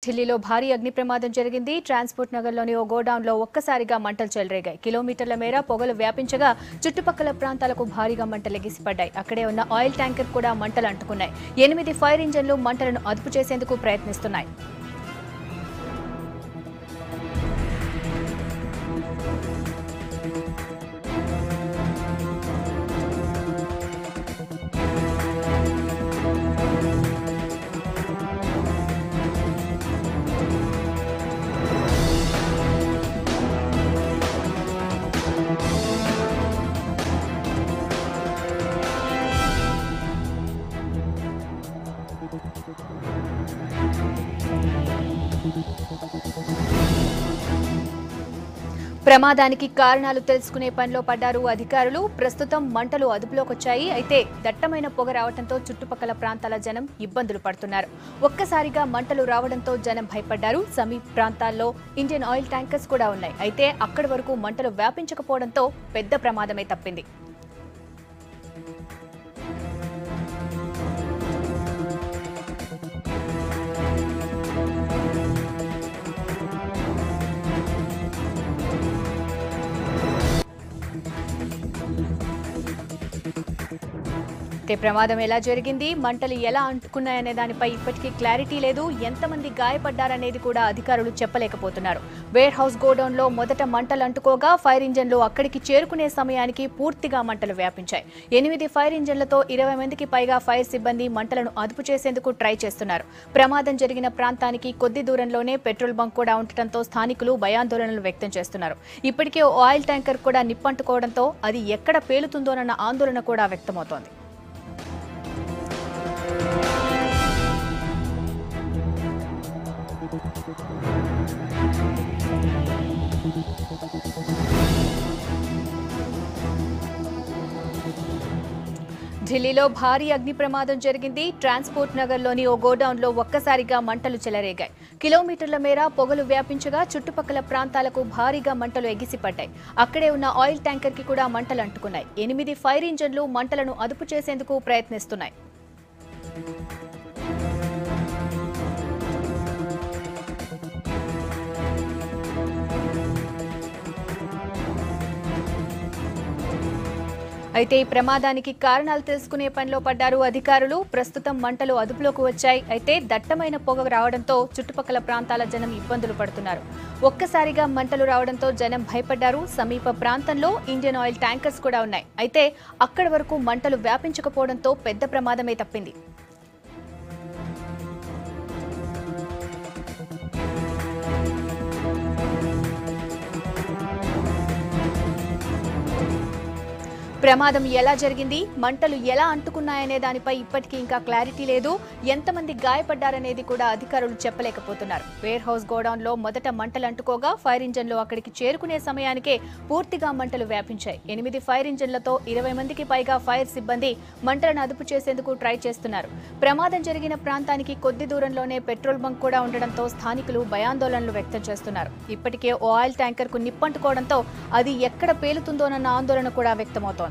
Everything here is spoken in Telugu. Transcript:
ఢిల్లీలో భారీ అగ్ని ప్రమాదం జరిగింది. ట్రాన్స్పోర్ట్ నగర్లోని ఓ గోడౌన్లో ఒక్కసారిగా మంటలు చెలరేగాయి. కిలోమీటర్ల మేర పొగలు వ్యాపించగా చుట్టుపక్కల ప్రాంతాలకు భారీగా మంటలు ఎగిసిపడ్డాయి. అక్కడే ఉన్న ఆయిల్ ట్యాంకర్ కూడా మంటలు అంటుకున్నాయి. 8 ఫైర్ ఇంజన్లు మంటలను అదుపు చేసేందుకు ప్రయత్నిస్తున్నాయి. ప్రమాదానికి కారణాలు తెలుసుకునే పనిలో పడ్డారు అధికారులు. ప్రస్తుతం మంటలు అదుపులోకొచ్చాయి. అయితే దట్టమైన పొగ రావడంతో చుట్టుపక్కల ప్రాంతాల జనం ఇబ్బందులు పడుతున్నారు. ఒక్కసారిగా మంటలు రావడంతో జనం భయపడ్డారు. సమీప ప్రాంతాల్లో ఇండియన్ ఆయిల్ ట్యాంకర్స్ కూడా ఉన్నాయి. అయితే అక్కడి వరకు మంటలు వ్యాపించకపోవడంతో పెద్ద ప్రమాదమే తప్పింది. ప్రమాదం ఎలా జరిగింది, మంటలు ఎలా అంటుకున్నాయనే దానిపై ఇప్పటికీ క్లారిటీ లేదు. ఎంతమంది గాయపడ్డారనేది కూడా అధికారులు చెప్పలేకపోతున్నారు. వేర్ హౌస్ గోడౌన్లో మొదట మంటలు అంటుకోగా ఫైర్ ఇంజన్లు అక్కడికి చేరుకునే సమయానికి పూర్తిగా మంటలు వ్యాపించాయి. 8 ఫైర్ ఇంజన్లతో 20 మందికి పైగా ఫైర్ సిబ్బంది మంటలను అదుపు చేసేందుకు ట్రై చేస్తున్నారు. ప్రమాదం జరిగిన ప్రాంతానికి కొద్ది దూరంలోనే పెట్రోల్ బంక్ కూడా ఉండటంతో స్థానికులు భయాందోళనలు వ్యక్తం చేస్తున్నారు. ఇప్పటికే ఆయిల్ ట్యాంకర్ కూడా నిప్పంటుకోవడంతో అది ఎక్కడ పేలుతుందోనన్న ఆందోళన కూడా వ్యక్తమవుతోంది. ఢిల్లీలో భారీ అగ్ని ప్రమాదం జరిగింది. ట్రాన్స్పోర్ట్ నగర్లోని ఓ గోడౌన్లో ఒక్కసారిగా మంటలు చెలరేగాయి. కిలోమీటర్ల మేర పొగలు వ్యాపించగా చుట్టుపక్కల ప్రాంతాలకు భారీగా మంటలు ఎగిసిపడ్డాయి. అక్కడే ఉన్న ఆయిల్ ట్యాంకర్ కి కూడా మంటలు అంటుకున్నాయి. 8 ఫైర్ ఇంజన్లు మంటలను అదుపు చేసేందుకు ప్రయత్నిస్తున్నాయి. అయితే ఈ ప్రమాదానికి కారణాలు తెలుసుకునే పనిలో పడ్డారు అధికారులు. ప్రస్తుతం మంటలు అదుపులోకి వచ్చాయి. అయితే దట్టమైన పొగ రావడంతో చుట్టుపక్కల ప్రాంతాల జనం ఇబ్బందులు పడుతున్నారు. ఒక్కసారిగా మంటలు రావడంతో జనం భయపడ్డారు. సమీప ప్రాంతంలో ఇండియన్ ఆయిల్ ట్యాంకర్స్ కూడా ఉన్నాయి. అయితే అక్కడి వరకు మంటలు వ్యాపించకపోవడంతో పెద్ద ప్రమాదమే తప్పింది. ప్రమాదం ఎలా జరిగింది, మంటలు ఎలా అంటుకున్నాయనే దానిపై ఇప్పటికీ ఇంకా క్లారిటీ లేదు. ఎంతమంది గాయపడ్డారనేది కూడా అధికారులు చెప్పలేకపోతున్నారు. వేర్ హౌస్ గోడౌన్లో మొదట మంటలు అంటుకోగా ఫైర్ ఇంజన్లు అక్కడికి చేరుకునే సమయానికే పూర్తిగా మంటలు వ్యాపించాయి. 8 ఫైర్ ఇంజన్లతో 20 మందికి పైగా ఫైర్ సిబ్బంది మంటలను అదుపు చేసేందుకు ట్రై చేస్తున్నారు. ప్రమాదం జరిగిన ప్రాంతానికి కొద్ది దూరంలోనే పెట్రోల్ బంక్ కూడా ఉండడంతో స్థానికులు భయాందోళనలు వ్యక్తం చేస్తున్నారు. ఇప్పటికే ఓ ఆయిల్ ట్యాంకర్ కు నిప్పంటుకోవడంతో అది ఎక్కడ పేలుతుందోనన్న ఆందోళన కూడా వ్యక్తమవుతోంది.